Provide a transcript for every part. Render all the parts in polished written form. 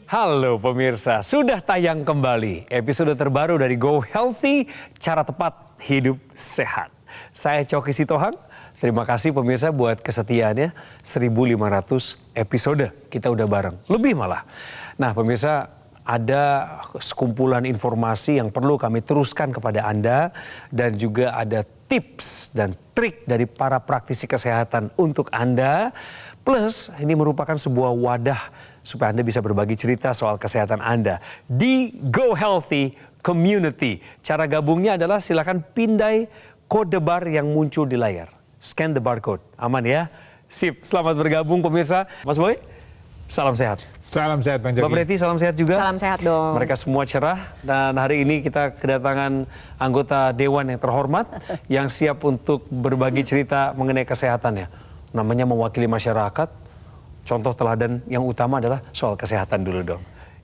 Halo pemirsa, sudah tayang kembali episode terbaru dari Go Healthy, cara tepat hidup sehat. Saya Coki Sitohang, terima kasih pemirsa buat kesetiaannya, 1.500 episode kita udah bareng, lebih malah. Nah pemirsa, ada sekumpulan informasi yang perlu kami teruskan kepada Anda dan juga ada tips dan trik dari para praktisi kesehatan untuk Anda. Plus ini merupakan sebuah wadah supaya Anda bisa berbagi cerita soal kesehatan Anda di Go Healthy Community. Cara gabungnya adalah silakan pindai kode bar yang muncul di layar. Scan the barcode. Aman ya? Sip, selamat bergabung pemirsa. Mas Boy, salam sehat. Salam sehat Bang Joki. Mbak Preti, salam sehat juga. Salam sehat dong. Mereka semua cerah dan hari ini kita kedatangan anggota Dewan yang terhormat yang siap untuk berbagi cerita mengenai kesehatannya. Namanya mewakili masyarakat, contoh teladan yang utama adalah soal kesehatan dulu dong.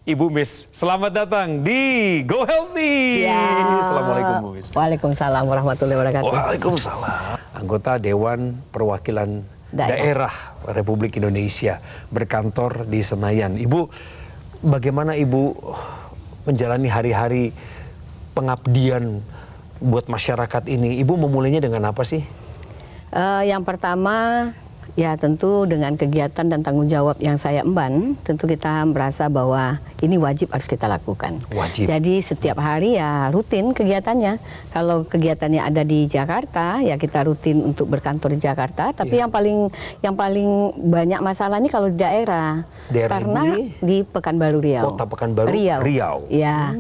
Ibu Miss, selamat datang di Go Healthy. Siap. Assalamualaikum Bu Miss. Waalaikumsalam warahmatullahi wabarakatuh. Waalaikumsalam. Anggota Dewan Perwakilan Daerah Republik Indonesia berkantor di Senayan. Ibu, bagaimana Ibu menjalani hari-hari pengabdian buat masyarakat ini? Ibu memulainya dengan apa sih? Yang pertama, ya tentu dengan kegiatan dan tanggung jawab yang saya emban, tentu kita merasa bahwa ini wajib harus kita lakukan. Wajib. Jadi setiap hari ya rutin kegiatannya. Kalau kegiatannya ada di Jakarta, ya kita rutin untuk berkantor di Jakarta. Tapi yang paling banyak masalah ini kalau di daerah. Karena di Pekanbaru Riau. Kota Pekanbaru Riau. Ya.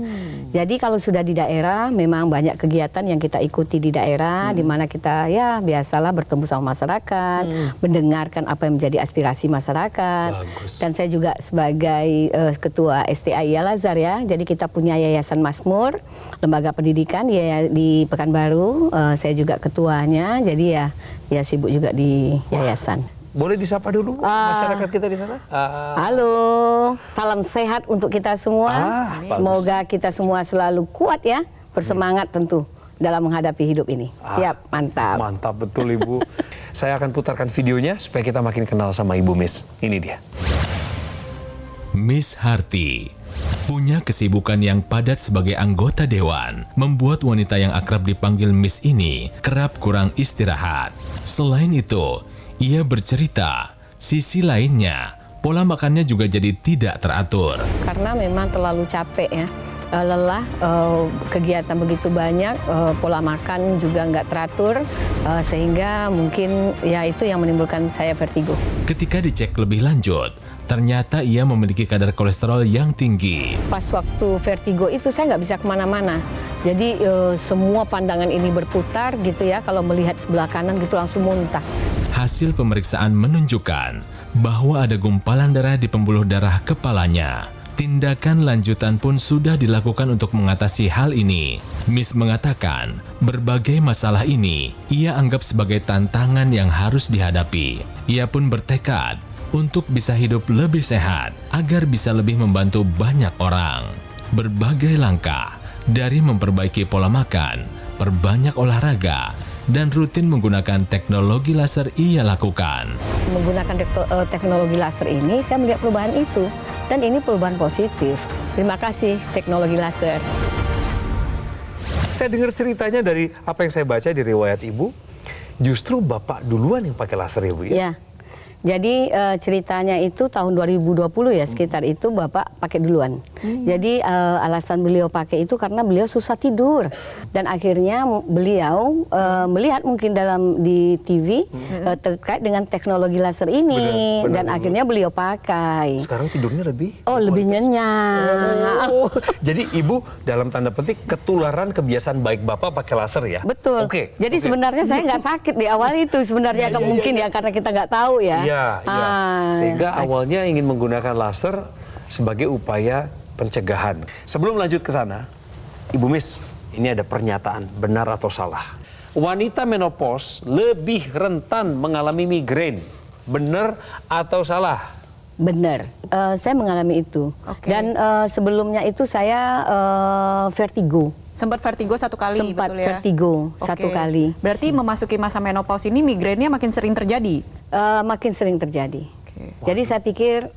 Jadi kalau sudah di daerah, memang banyak kegiatan yang kita ikuti di daerah, di mana kita ya biasalah bertemu sama masyarakat, mendengarkan apa yang menjadi aspirasi masyarakat. Bagus. Dan saya juga sebagai ketua STI Al-Azhar ya, jadi kita punya Yayasan Mazmur, lembaga pendidikan ya di Pekanbaru, saya juga ketuanya, jadi ya sibuk juga di yayasan. Boleh disapa dulu masyarakat kita di sana? Halo, salam sehat untuk kita semua. Semoga kita semua selalu kuat ya, bersemangat tentu dalam menghadapi hidup ini. Siap, mantap. Mantap betul Ibu. Saya akan putarkan videonya supaya kita makin kenal sama Ibu Miss. Ini dia. Miss Harty punya kesibukan yang padat sebagai anggota dewan, membuat wanita yang akrab dipanggil Miss ini kerap kurang istirahat. Selain itu, ia bercerita, sisi lainnya, pola makannya juga jadi tidak teratur. Karena memang terlalu capek ya, lelah, kegiatan begitu banyak, pola makan juga nggak teratur, sehingga mungkin ya itu yang menimbulkan saya vertigo. Ketika dicek lebih lanjut, ternyata ia memiliki kadar kolesterol yang tinggi. Pas waktu vertigo itu saya nggak bisa kemana-mana. Jadi semua pandangan ini berputar gitu ya, kalau melihat sebelah kanan gitu langsung muntah. Hasil pemeriksaan menunjukkan bahwa ada gumpalan darah di pembuluh darah kepalanya. Tindakan lanjutan pun sudah dilakukan untuk mengatasi hal ini. Miss mengatakan, berbagai masalah ini ia anggap sebagai tantangan yang harus dihadapi. Ia pun bertekad untuk bisa hidup lebih sehat agar bisa lebih membantu banyak orang. Berbagai langkah, dari memperbaiki pola makan, perbanyak olahraga, dan rutin menggunakan teknologi laser ia lakukan. Menggunakan teknologi laser ini, saya melihat perubahan itu. Dan ini perubahan positif. Terima kasih teknologi laser. Saya dengar ceritanya dari apa yang saya baca di riwayat Ibu, justru Bapak duluan yang pakai laser ya Bu ya? Ya. Jadi ceritanya itu tahun 2020 ya, sekitar itu Bapak pakai duluan. Jadi alasan beliau pakai itu karena beliau susah tidur. Dan akhirnya beliau melihat mungkin di TV terkait dengan teknologi laser ini. Dan akhirnya beliau pakai. Sekarang tidurnya lebih? Oh, lebih nyenyak. Oh, jadi Ibu dalam tanda petik ketularan kebiasaan baik Bapak pakai laser ya? Betul. Jadi sebenarnya saya nggak sakit di awal itu sebenarnya mungkin ya karena kita nggak tahu ya. Iya. Sehingga awalnya ingin menggunakan laser sebagai upaya pencegahan. Sebelum lanjut ke sana, Ibu Miss, ini ada pernyataan benar atau salah. Wanita menopause lebih rentan mengalami migrain. Benar atau salah? Benar. Saya mengalami itu. Dan sebelumnya itu saya vertigo. Sempat vertigo satu kali, Sempat betul ya? vertigo satu kali. Berarti memasuki masa menopause ini migrainnya makin sering terjadi? Makin sering terjadi. Jadi saya pikir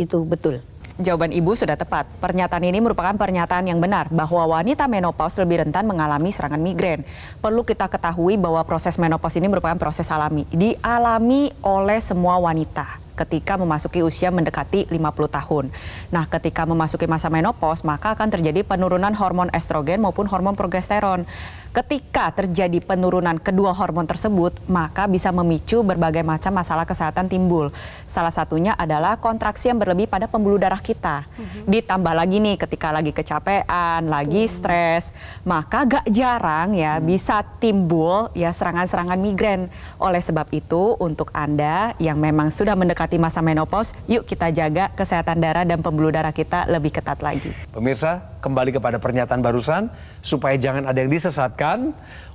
itu betul. jawaban Ibu sudah tepat. Pernyataan ini merupakan pernyataan yang benar bahwa wanita menopause lebih rentan mengalami serangan migrain. Perlu kita ketahui bahwa proses menopause ini merupakan proses alami. Dialami oleh semua wanita ketika memasuki usia mendekati 50 tahun. Nah, ketika memasuki masa menopause, maka akan terjadi penurunan hormon estrogen maupun hormon progesteron. Ketika terjadi penurunan kedua hormon tersebut, maka bisa memicu berbagai macam masalah kesehatan timbul. Salah satunya adalah kontraksi yang berlebih pada pembuluh darah kita. Ditambah lagi nih ketika lagi kecapean, lagi stres, maka gak jarang ya bisa timbul ya serangan-serangan migrain. Oleh sebab itu, untuk Anda yang memang sudah mendekati masa menopause, yuk kita jaga kesehatan darah dan pembuluh darah kita lebih ketat lagi. Pemirsa, kembali kepada pernyataan barusan, supaya jangan ada yang disesatkan,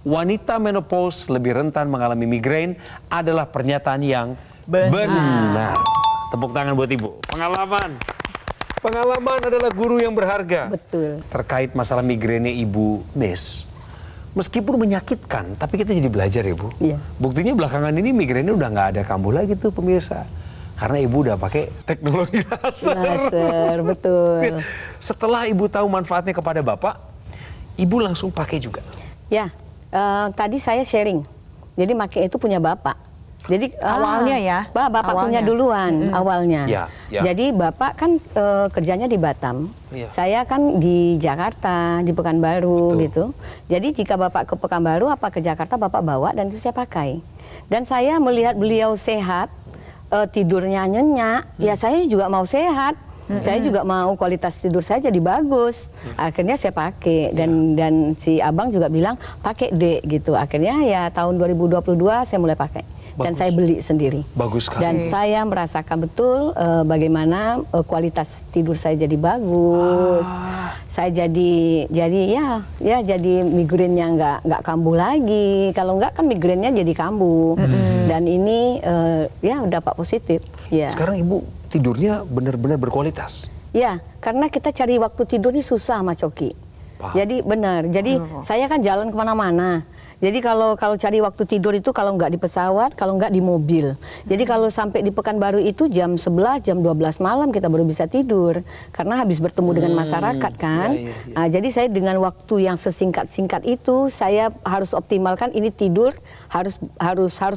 wanita menopause lebih rentan mengalami migrain adalah pernyataan yang benar. Tepuk tangan buat Ibu. Pengalaman adalah guru yang berharga. Betul. Terkait masalah migrainnya Ibu Miss, meskipun menyakitkan, tapi kita jadi belajar ya Bu. Iya. Buktinya belakangan ini migrainnya udah nggak ada kambuh lagi tuh pemirsa. Karena Ibu udah pakai teknologi Laser, betul. Setelah Ibu tahu manfaatnya kepada Bapak, Ibu langsung pakai juga. Ya, tadi saya sharing. Jadi pakai itu punya Bapak. Jadi Awalnya ya? Bapak Awalnya. punya duluan awalnya. Ya, ya. Jadi Bapak kan kerjanya di Batam. Iya. Saya kan di Jakarta, di Pekanbaru Betul. gitu. Jadi jika Bapak ke Pekanbaru apa ke Jakarta Bapak bawa dan itu saya pakai. Dan saya melihat beliau sehat, tidurnya nyenyak, ya saya juga mau sehat. Saya juga mau kualitas tidur saya jadi bagus. Akhirnya saya pakai dan si abang juga bilang pakai deh gitu. Akhirnya ya tahun 2022 saya mulai pakai dan Bagus. saya beli sendiri. Bagus sekali. Dan saya merasakan betul bagaimana kualitas tidur saya jadi bagus. Saya jadi jadi migrainnya nggak kambuh lagi. Kalau nggak kan migrainnya jadi kambuh. Dan ini ya dampak positif. Ya. Sekarang Ibu tidurnya benar-benar berkualitas. Ya, karena kita cari waktu tidur ini susah Mas Coki. Paham. Jadi benar. Jadi saya kan jalan kemana-mana. Jadi kalau cari waktu tidur itu kalau nggak di pesawat, kalau nggak di mobil. Jadi kalau sampai di Pekanbaru itu jam 11, jam 12 malam kita baru bisa tidur. Karena habis bertemu dengan masyarakat kan. Ya, ya, ya. Nah, jadi saya dengan waktu yang sesingkat-singkat itu, saya harus optimalkan ini tidur, harus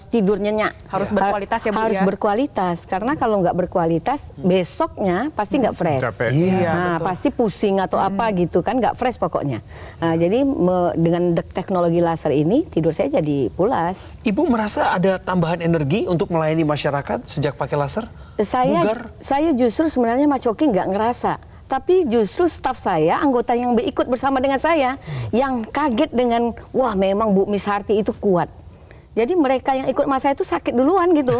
tidur nyenyak. Harus berkualitas ya, Bu, Harus ya? berkualitas. Karena kalau nggak berkualitas, besoknya pasti nggak fresh. Capek. Iya, Nah, pasti pusing atau apa gitu kan, nggak fresh pokoknya. Nah, jadi dengan teknologi laser ini tidur saya jadi pulas. Ibu merasa ada tambahan energi untuk melayani masyarakat sejak pakai laser? Bugar? Saya justru sebenarnya Mas Coki nggak ngerasa. Tapi justru staf saya, anggota yang ikut bersama dengan saya, yang kaget dengan, wah memang Bu Miss Harty itu kuat. Jadi mereka yang ikut sama saya itu sakit duluan gitu.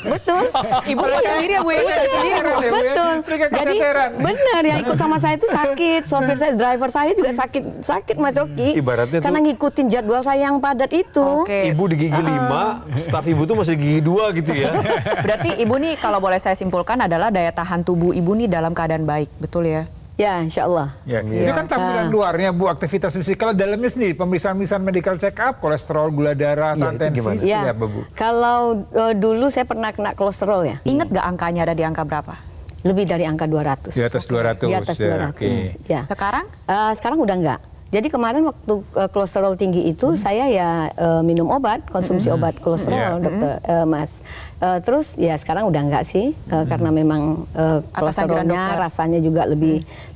Betul. Ibu lihat sendiri ya Bu, Ibu lihat sendiri Bu. Betul. Mereka Jadi keteteran. benar yang ikut sama saya itu sakit. Sopir saya, driver saya juga sakit Mas Coki. Ibaratnya karena tuh- ngikutin jadwal saya yang padat itu. Oke. Ibu di gigi 5, staf Ibu tuh masih di gigi 2 gitu ya. Berarti Ibu nih kalau boleh saya simpulkan adalah daya tahan tubuh Ibu nih dalam keadaan baik, betul ya? Ya, insya Allah. Ya, itu kan tampilan luarnya Bu, aktivitas fisik. Kalau dalamnya sendiri, pemeriksaan medical check up, kolesterol, gula darah, Iya, itu tensi, gimana? seperti Ya, apa Bu? kalau dulu saya pernah kena kolesterol ya. Ingat gak angkanya ada di angka berapa? Lebih dari angka 200. Di atas 200. Di atas ya, 200. oke. Ya. Sekarang? Sekarang udah enggak. Jadi kemarin waktu kolesterol tinggi itu saya ya minum obat, konsumsi obat kolesterol, Iya. dokter Mas. Terus ya sekarang udah enggak sih, karena memang Atas anjuran kolesterolnya dokter. rasanya juga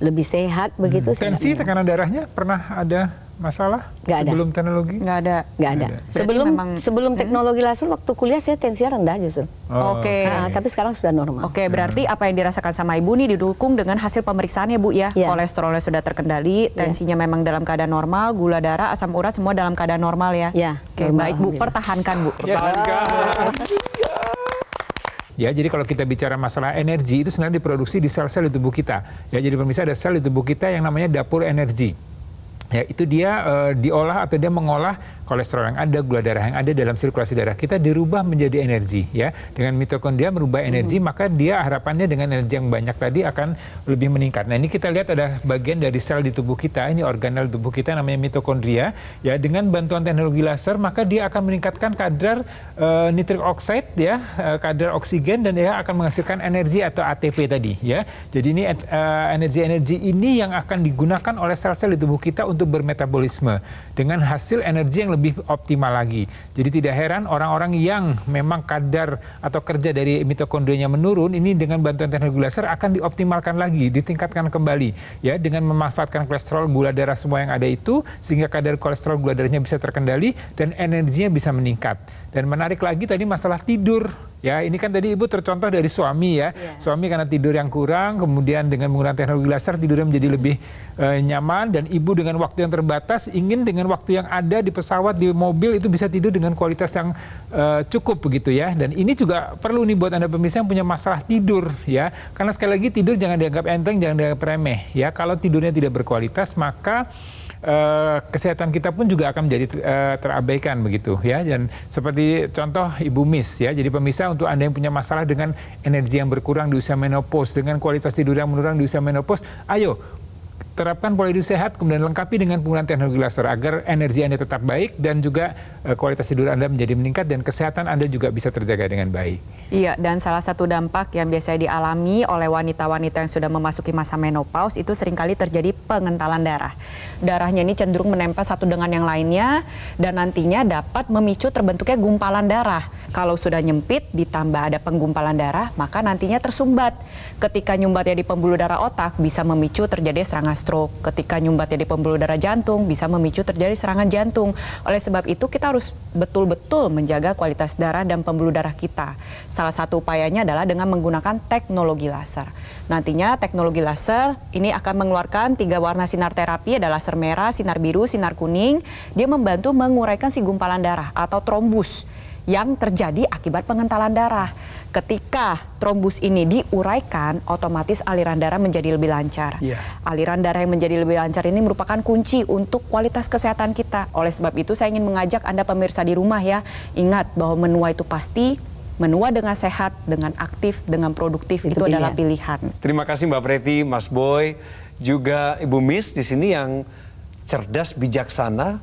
lebih sehat begitu. saya Tensi, enggak minum. tekanan darahnya pernah ada masalah Nggak ada. sebelum teknologi? Nggak ada. Nggak ada. Berarti memang- Sebelum teknologi laser waktu kuliah saya tensinya rendah justru. Oke. Tapi sekarang sudah normal. Oke, berarti apa yang dirasakan sama Ibu nih didukung dengan hasil pemeriksaannya Bu ya. Iya. Kolesterolnya sudah terkendali, tensinya memang dalam keadaan normal, gula darah, asam urat semua dalam keadaan normal ya. Iya, Oke, normal, baik Bu, alhamdulillah. pertahankan Bu. Ya, jadi kalau kita bicara masalah energi, itu sebenarnya diproduksi di sel-sel di tubuh kita. Ya, jadi pemirsa ada sel di tubuh kita yang namanya dapur energi. Ya, itu dia diolah atau dia mengolah kolesterol yang ada, gula darah yang ada dalam sirkulasi darah kita dirubah menjadi energi ya. Dengan mitokondria merubah energi, maka dia harapannya dengan energi yang banyak tadi akan lebih meningkat. Nah, ini kita lihat ada bagian dari sel di tubuh kita, ini organel tubuh kita namanya mitokondria. Ya, dengan bantuan teknologi laser maka dia akan meningkatkan kadar nitric oxide ya, kadar oksigen, dan dia akan menghasilkan energi atau ATP tadi ya. Jadi ini energi-energi ini yang akan digunakan oleh sel-sel di tubuh kita untuk bermetabolisme dengan hasil energi yang lebih optimal lagi. Jadi tidak heran orang-orang yang memang kadar atau kerja dari mitokondrianya menurun, ini dengan bantuan teknologi laser akan dioptimalkan lagi, ditingkatkan kembali ya, dengan memanfaatkan kolesterol, gula darah semua yang ada itu, sehingga kadar kolesterol gula darahnya bisa terkendali dan energinya bisa meningkat. Dan menarik lagi tadi masalah tidur. Ya, ini kan tadi Ibu tercontoh dari suami ya. Suami karena tidur yang kurang, kemudian dengan menggunakan teknologi laser tidurnya menjadi lebih nyaman, dan Ibu dengan waktu yang terbatas ingin dengan waktu yang ada di pesawat, di mobil itu bisa tidur dengan kualitas yang cukup begitu ya. Dan ini juga perlu nih buat Anda pemirsa yang punya masalah tidur ya. Karena sekali lagi tidur jangan dianggap enteng, jangan dianggap remeh ya. Kalau tidurnya tidak berkualitas maka kesehatan kita pun juga akan menjadi terabaikan begitu ya. Dan seperti contoh Ibu Miss ya, jadi pemirsa, untuk Anda yang punya masalah dengan energi yang berkurang di usia menopause, dengan kualitas tidur yang menurun di usia menopause, ayo terapkan pola hidup sehat, kemudian lengkapi dengan penggunaan teknologi laser agar energi Anda tetap baik dan juga kualitas tidur Anda menjadi meningkat dan kesehatan Anda juga bisa terjaga dengan baik. Iya, dan salah satu dampak yang biasanya dialami oleh wanita-wanita yang sudah memasuki masa menopause itu seringkali terjadi pengentalan darah. Darahnya ini cenderung menempel satu dengan yang lainnya dan nantinya dapat memicu terbentuknya gumpalan darah. Kalau sudah nyempit ditambah ada penggumpalan darah, maka nantinya tersumbat. Ketika nyumbatnya di pembuluh darah otak bisa memicu terjadi serangan stroke. Ketika nyumbatnya di pembuluh darah jantung bisa memicu terjadi serangan jantung. Oleh sebab itu kita harus betul-betul menjaga kualitas darah dan pembuluh darah kita. Salah satu upayanya adalah dengan menggunakan teknologi laser. Nantinya teknologi laser ini akan mengeluarkan 3 warna sinar terapi, ada laser merah, sinar biru, sinar kuning. Dia membantu menguraikan si gumpalan darah atau trombus yang terjadi akibat pengentalan darah. Ketika trombus ini diuraikan, otomatis aliran darah menjadi lebih lancar. Aliran darah yang menjadi lebih lancar ini merupakan kunci untuk kualitas kesehatan kita. Oleh sebab itu saya ingin mengajak Anda pemirsa di rumah ya, ingat bahwa menua itu pasti, menua dengan sehat, dengan aktif, dengan produktif, itu adalah pilihan. Terima kasih Mbak Preti, Mas Boy, juga Ibu Miss di sini yang cerdas, bijaksana,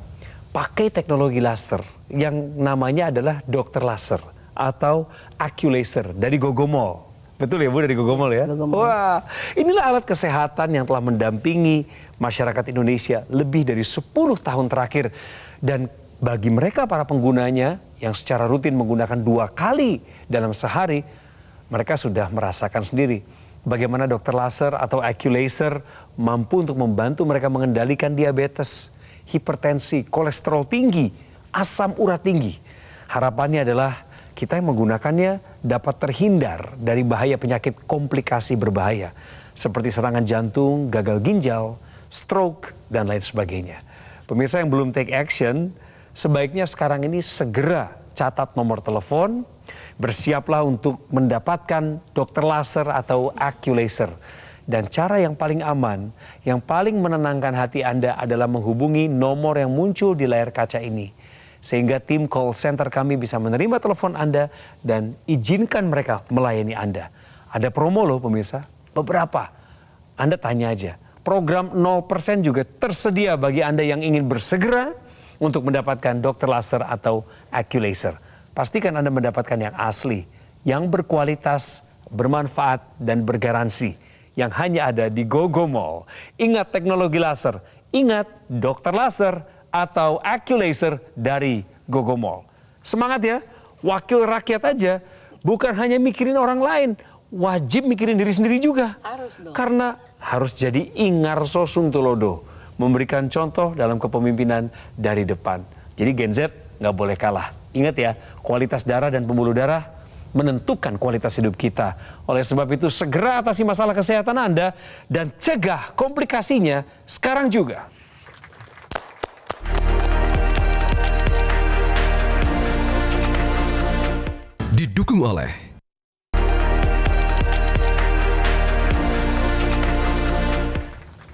pakai teknologi laser yang namanya adalah dokter laser atau AccuLaser dari Gogomol. Betul ya Bu, dari Gogomol ya? Gogomol. Wah, inilah alat kesehatan yang telah mendampingi masyarakat Indonesia lebih dari 10 tahun terakhir. Dan bagi mereka para penggunanya yang secara rutin menggunakan 2 kali dalam sehari, mereka sudah merasakan sendiri bagaimana dokter laser atau AccuLaser mampu untuk membantu mereka mengendalikan diabetes, hipertensi, kolesterol tinggi, asam urat tinggi. Harapannya adalah kita yang menggunakannya dapat terhindar dari bahaya penyakit komplikasi berbahaya seperti serangan jantung, gagal ginjal, stroke, dan lain sebagainya. Pemirsa yang belum take action, sebaiknya sekarang ini segera catat nomor telepon, bersiaplah untuk mendapatkan dokter laser atau AccuLaser. Dan cara yang paling aman, yang paling menenangkan hati Anda adalah menghubungi nomor yang muncul di layar kaca ini. Sehingga tim call center kami bisa menerima telepon Anda dan izinkan mereka melayani Anda. Ada promo loh pemirsa, beberapa. Anda tanya aja, program 0% juga tersedia bagi Anda yang ingin bersegera untuk mendapatkan dokter laser atau AccuLaser. Pastikan Anda mendapatkan yang asli, yang berkualitas, bermanfaat, dan bergaransi. Yang hanya ada di Gogomol. Ingat teknologi laser, ingat dokter laser atau AccuLaser dari Gogomol. Semangat ya, wakil rakyat aja, bukan hanya mikirin orang lain, wajib mikirin diri sendiri juga. Harus dong. Karena harus jadi Ingarso Suntulodo, memberikan contoh dalam kepemimpinan dari depan. Jadi Gen Z nggak boleh kalah. Ingat ya, kualitas darah dan pembuluh darah menentukan kualitas hidup kita. Oleh sebab itu segera atasi masalah kesehatan Anda dan cegah komplikasinya sekarang juga. Didukung oleh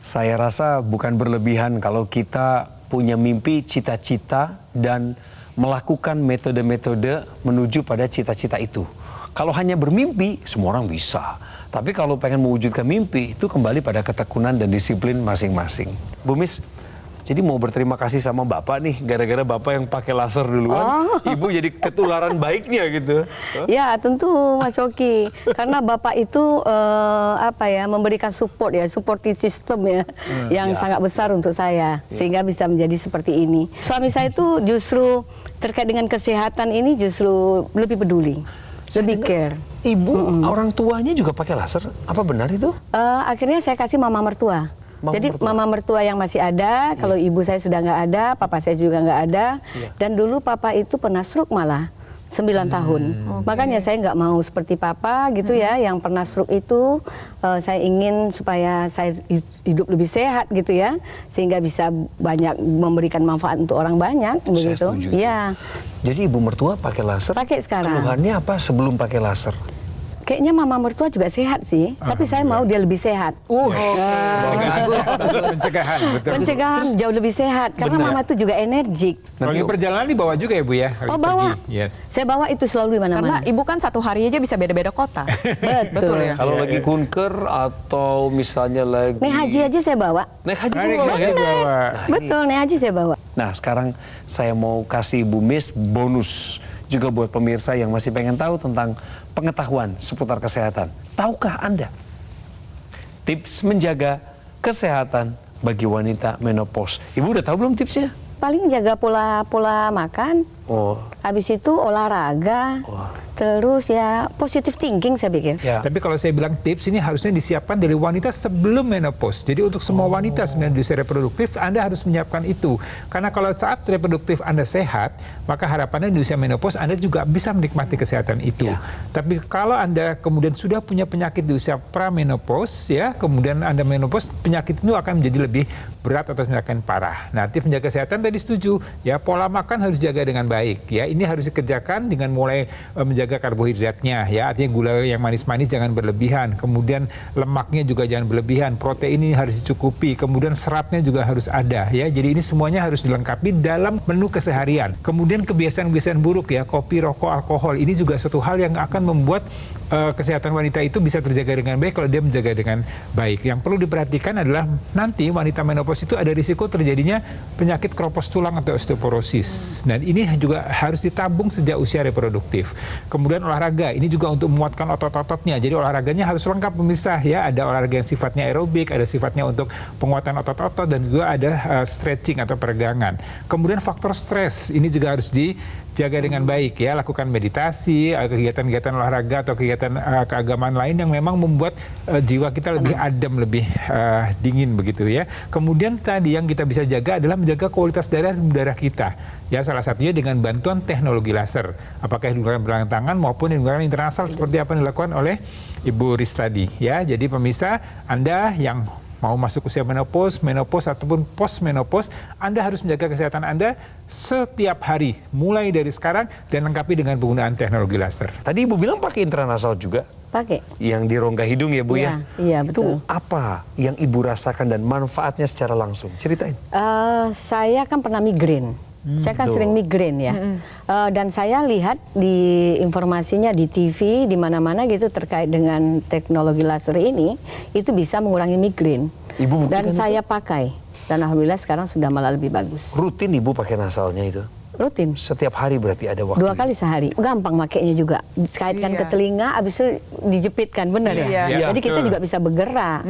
Saya rasa bukan berlebihan kalau kita punya mimpi, cita-cita, dan melakukan metode-metode menuju pada cita-cita itu. Kalau hanya bermimpi, semua orang bisa. Tapi kalau pengen mewujudkan mimpi, itu kembali pada ketekunan dan disiplin masing-masing. Bu Miss, jadi mau berterima kasih sama Bapak nih, gara-gara Bapak yang pakai laser duluan, Ibu jadi ketularan baiknya gitu. Ya tentu Mas Oki, karena Bapak itu memberikan support ya, supporting system ya, yang sangat besar untuk saya, sehingga bisa menjadi seperti ini. Suami saya itu justru terkait dengan kesehatan ini justru lebih peduli, lebih care. Ibu, orang tuanya juga pakai laser, apa benar itu? Akhirnya saya kasih mama mertua. Jadi mama mertua yang masih ada, kalau ibu saya sudah nggak ada, papa saya juga nggak ada, dan dulu papa itu pernah stroke malah 9 tahun. Makanya saya nggak mau seperti papa gitu ya, yang pernah stroke itu. Saya ingin supaya saya hidup lebih sehat gitu ya, sehingga bisa banyak memberikan manfaat untuk orang banyak begitu. Iya. Jadi ibu mertua pakai laser. Pakai sekarang. Keluhannya apa sebelum pakai laser? Kayaknya mama mertua juga sehat sih, tapi saya mau dia lebih sehat. Pencegahan, betul. Pencegahan jauh lebih sehat, karena mama itu juga energik. Kalau di perjalanan dibawa juga ya Bu ya? Oh bawa, Yes. saya bawa itu selalu di Karena mana-mana. ibu kan satu hari aja bisa beda-beda kota. Betul ya. Kalau lagi kunker atau misalnya lagi... Naik haji aja saya bawa. Naik haji Naik bawa. haji bawa. Betul, naik haji saya bawa. Nah sekarang saya mau kasih Bu Miss bonus. Juga buat pemirsa yang masih pengen tahu tentang pengetahuan seputar kesehatan. Tahukah Anda tips menjaga kesehatan bagi wanita menopause? Ibu udah tahu belum tipsnya? Paling jaga pola makan, habis itu olahraga, terus ya positive thinking saya pikir. Ya. Tapi kalau saya bilang tips ini harusnya disiapkan dari wanita sebelum menopause. Jadi untuk semua wanita sebenarnya di usia reproduktif, Anda harus menyiapkan itu. Karena kalau saat reproduktif Anda sehat, maka harapannya di usia menopause Anda juga bisa menikmati kesehatan itu. Ya. Tapi kalau Anda kemudian sudah punya penyakit di usia pramenopause, ya, kemudian Anda menopause, penyakit itu akan menjadi lebih berat atau semakin parah. Nah, tips menjaga kesehatan tadi setuju, ya, pola makan harus jaga dengan baik, ya. Ini harus dikerjakan dengan mulai menjaga karbohidratnya, ya, artinya gula yang manis-manis jangan berlebihan, kemudian lemaknya juga jangan berlebihan, protein ini harus dicukupi, kemudian seratnya juga harus ada, ya. Jadi ini semuanya harus dilengkapi dalam menu keseharian. Kemudian kebiasaan-kebiasaan buruk, ya, kopi, rokok, alkohol, ini juga satu hal yang akan membuat kesehatan wanita itu bisa terjaga dengan baik kalau dia menjaga dengan baik. Yang perlu diperhatikan adalah nanti wanita menopause itu ada risiko terjadinya penyakit keropos tulang atau osteoporosis. Dan ini juga harus ditabung sejak usia reproduktif. Kemudian olahraga, ini juga untuk menguatkan otot-ototnya. Jadi olahraganya harus lengkap pemirsa, ya. Ada olahraga yang sifatnya aerobik, ada sifatnya untuk penguatan otot-otot, dan juga ada stretching atau peregangan. Kemudian faktor stres, ini juga harus dijaga dengan baik, ya. Lakukan meditasi, kegiatan-kegiatan olahraga atau kegiatan keagamaan lain yang memang membuat jiwa kita lebih adem, lebih dingin begitu, ya. Kemudian tadi yang kita bisa jaga adalah menjaga kualitas darah kita. Ya, salah satunya dengan bantuan teknologi laser. Apakah yang digunakan tangan maupun yang digunakan intranasal seperti apa yang dilakukan oleh Ibu Riz tadi, ya. Jadi pemirsa, Anda yang mau masuk usia menopause ataupun post menopause, Anda harus menjaga kesehatan Anda setiap hari, mulai dari sekarang, dan lengkapi dengan penggunaan teknologi laser. Tadi Ibu bilang pakai intranasal juga. Pakai. Yang di rongga hidung ya Bu, ya? Iya, betul. Itu apa yang Ibu rasakan dan manfaatnya secara langsung? Ceritain. Saya kan pernah migrain. Saya kan sering migrain ya. Dan saya lihat di informasinya di TV, di mana-mana gitu terkait dengan teknologi laser ini, itu bisa mengurangi migrain. Ibu Dan buktikan saya pakai. Dan alhamdulillah sekarang sudah malah lebih bagus. Rutin Ibu pakai nasalnya itu? Rutin. Setiap hari berarti ada waktu? 2 kali sehari. Gampang makainya juga. Dikaitkan ke telinga, habis itu dijepitkan, benar ya? Iya. Jadi kita juga bisa bergerak.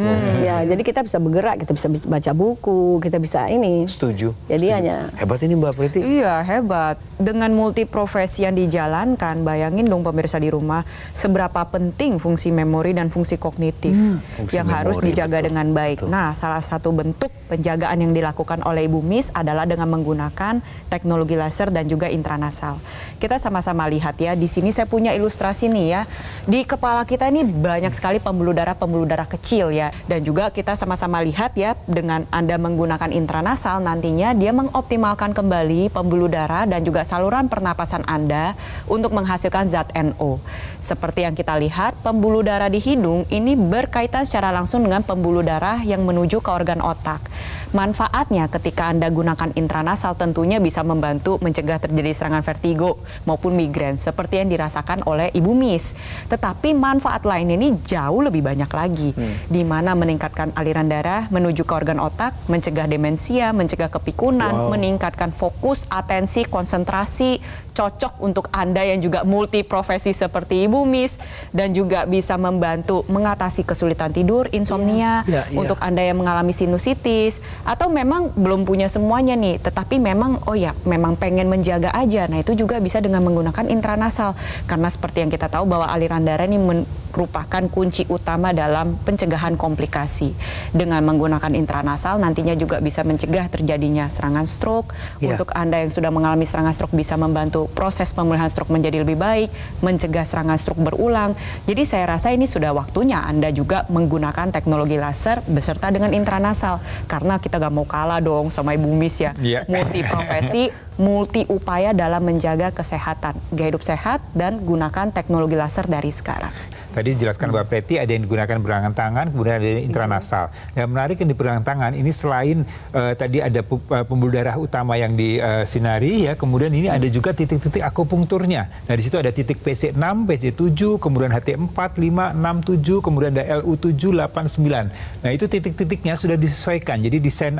Ya, jadi kita bisa bergerak, kita bisa baca buku, kita bisa ini. Setuju. Jadi Setuju. hanya Hebat ini Mbak Priti. Iya, hebat. Dengan multi profesi yang dijalankan, bayangin dong pemirsa di rumah, seberapa penting fungsi memori dan fungsi kognitif Fungsi yang harus memori, dijaga betul. dengan baik. Betul. Nah, salah satu bentuk penjagaan yang dilakukan oleh Ibu Miss adalah dengan menggunakan teknologi laser dan juga intranasal. Kita sama-sama lihat ya, di sini saya punya ilustrasi nih ya. Di kepala kita ini banyak sekali pembuluh darah kecil ya. Dan juga kita sama-sama lihat ya, dengan Anda menggunakan intranasal nantinya dia mengoptimalkan kembali pembuluh darah dan juga saluran pernapasan Anda untuk menghasilkan zat NO. Seperti yang kita lihat, pembuluh darah di hidung ini berkaitan secara langsung dengan pembuluh darah yang menuju ke organ otak. Manfaatnya ketika Anda gunakan intranasal tentunya bisa membantu mencegah terjadi serangan vertigo maupun migrain seperti yang dirasakan oleh Ibu Miss. Tetapi manfaat lain ini jauh lebih banyak lagi, di mana meningkatkan aliran darah menuju ke organ otak, mencegah demensia, mencegah kepikunan, meningkatkan fokus, atensi, konsentrasi, cocok untuk Anda yang juga multiprofesi seperti Ibu Miss, dan juga bisa membantu mengatasi kesulitan tidur, insomnia, untuk Anda yang mengalami sinusitis, atau memang belum punya semuanya nih, tetapi memang memang pengen menjaga aja. Nah, itu juga bisa dengan menggunakan intranasal, karena seperti yang kita tahu bahwa aliran darah ini merupakan kunci utama dalam pencegahan komplikasi. Dengan menggunakan intranasal nantinya juga bisa mencegah terjadinya serangan stroke. Untuk Anda yang sudah mengalami serangan stroke bisa membantu proses pemulihan stroke menjadi lebih baik, mencegah serangan stroke berulang. Jadi saya rasa ini sudah waktunya Anda juga menggunakan teknologi laser beserta dengan intranasal, karena kita gak mau kalah dong sama Ibu Miss ya. Multiprofesi, multi upaya dalam menjaga kesehatan, gaya hidup sehat, dan gunakan teknologi laser dari sekarang. Tadi dijelaskan Mbak Preti ada yang digunakan pergelangan tangan, kemudian ada yang intranasal. Yang menarik yang di pergelangan tangan ini selain tadi ada pembuluh darah utama yang disinari ya, kemudian ini ada juga titik-titik akupunkturnya. Nah di situ ada titik PC6, PC7, kemudian HT4, 5, 6, 7, kemudian ada LU7, 8, 9. Nah itu titik-titiknya sudah disesuaikan. Jadi desain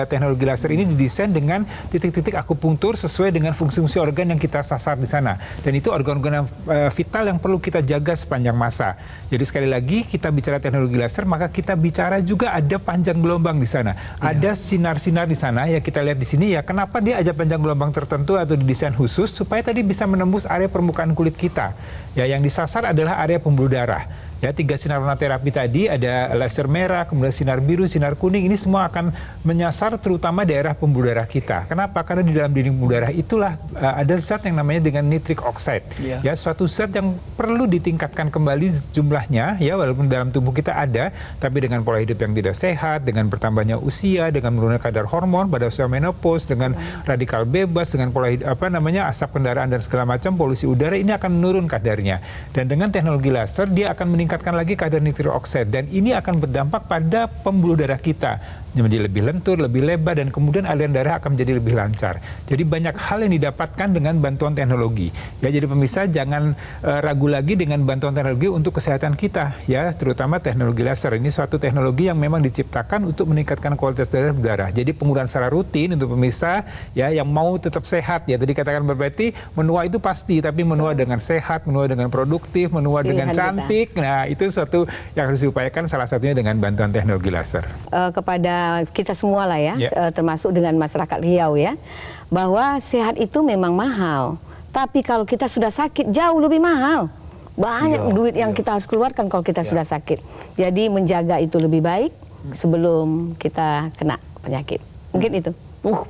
teknologi laser ini didesain dengan titik-titik akupunktur sesuai dengan fungsi-fungsi organ yang kita sasar di sana. Dan itu organ-organ vital yang perlu kita jaga sepanjang masa. Jadi sekali lagi kita bicara teknologi laser, maka kita bicara juga ada panjang gelombang di sana. Ada sinar-sinar di sana ya, kita lihat di sini ya, kenapa dia ada panjang gelombang tertentu atau didesain khusus supaya tadi bisa menembus area permukaan kulit kita. Ya, yang disasar adalah area pembuluh darah. Ya, 3 sinar warna terapi tadi, ada laser merah, kemudian sinar biru, sinar kuning, ini semua akan menyasar terutama daerah pembuluh darah kita. Kenapa? Karena di dalam dinding pembuluh darah itulah ada zat yang namanya dengan nitric oxide. Ya, suatu zat yang perlu ditingkatkan kembali jumlahnya, ya walaupun dalam tubuh kita ada, tapi dengan pola hidup yang tidak sehat, dengan bertambahnya usia, dengan menurunnya kadar hormon pada usia menopause, dengan radikal bebas, dengan pola hidup, asap kendaraan dan segala macam, polusi udara, ini akan menurun kadarnya. Dan dengan teknologi laser dia akan meningkatkan lagi kadar nitric oxide, dan ini akan berdampak pada pembuluh darah kita menjadi lebih lentur, lebih lebar, dan kemudian aliran darah akan menjadi lebih lancar. Jadi banyak hal yang didapatkan dengan bantuan teknologi. Ya, jadi pemirsa jangan ragu lagi dengan bantuan teknologi untuk kesehatan kita, ya, terutama teknologi laser. Ini suatu teknologi yang memang diciptakan untuk meningkatkan kualitas darah. Jadi penggunaan secara rutin untuk pemirsa ya yang mau tetap sehat, ya tadi katakan berarti menua itu pasti, tapi menua dengan sehat, menua dengan produktif, menua dengan cantik. Nah, itu suatu yang harus diupayakan, salah satunya dengan bantuan teknologi laser. Kepada kita semua lah ya, termasuk dengan masyarakat Riau ya, bahwa sehat itu memang mahal, tapi kalau kita sudah sakit jauh lebih mahal. Banyak duit yang kita harus keluarkan kalau kita sudah sakit. Jadi menjaga itu lebih baik sebelum kita kena penyakit. Mungkin itu.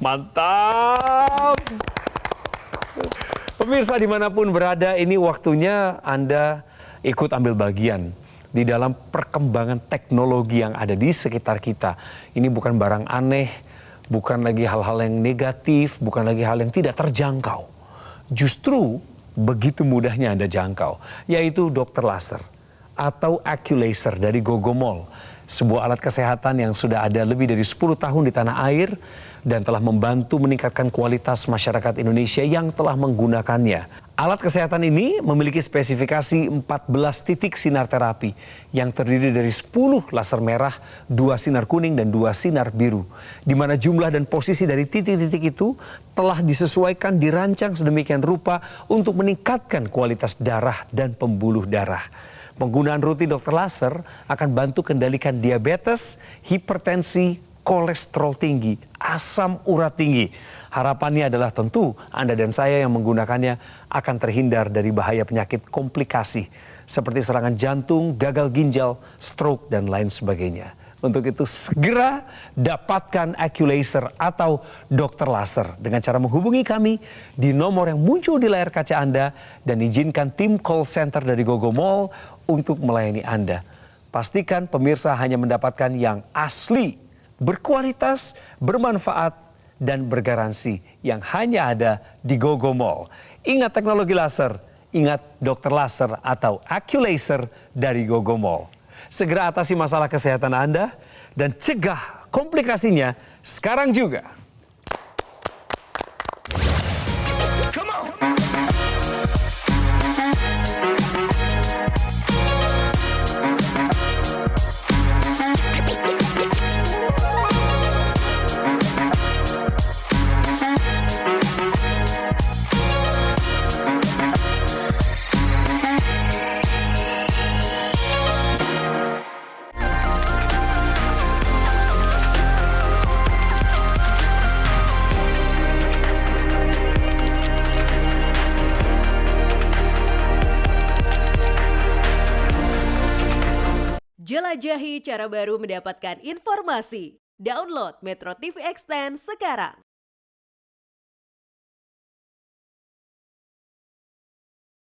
Mantap. Pemirsa dimanapun berada, ini waktunya Anda ikut ambil bagian di dalam perkembangan teknologi yang ada di sekitar kita. Ini bukan barang aneh, bukan lagi hal-hal yang negatif, bukan lagi hal yang tidak terjangkau. Justru begitu mudahnya Anda jangkau, yaitu dokter laser atau Aculaser dari Gogomol. Sebuah alat kesehatan yang sudah ada lebih dari 10 tahun di tanah air dan telah membantu meningkatkan kualitas masyarakat Indonesia yang telah menggunakannya. Alat kesehatan ini memiliki spesifikasi 14 titik sinar terapi yang terdiri dari 10 laser merah, 2 sinar kuning, dan 2 sinar biru. Di mana jumlah dan posisi dari titik-titik itu telah disesuaikan, dirancang sedemikian rupa untuk meningkatkan kualitas darah dan pembuluh darah. Penggunaan rutin dokter laser akan bantu kendalikan diabetes, hipertensi, kolesterol tinggi, asam urat tinggi. Harapannya adalah tentu Anda dan saya yang menggunakannya akan terhindar dari bahaya penyakit komplikasi seperti serangan jantung, gagal ginjal, stroke, dan lain sebagainya. Untuk itu segera dapatkan Aculaser atau dokter laser dengan cara menghubungi kami di nomor yang muncul di layar kaca Anda dan izinkan tim call center dari Gogo Mall untuk melayani Anda. Pastikan pemirsa hanya mendapatkan yang asli, berkualitas, bermanfaat, dan bergaransi yang hanya ada di Gogo Mall. Ingat teknologi laser, ingat dokter laser atau Aculaser dari Gogo Mall. Segera atasi masalah kesehatan Anda dan cegah komplikasinya sekarang juga. Jelajahi cara baru mendapatkan informasi. Download Metro TV Extend sekarang.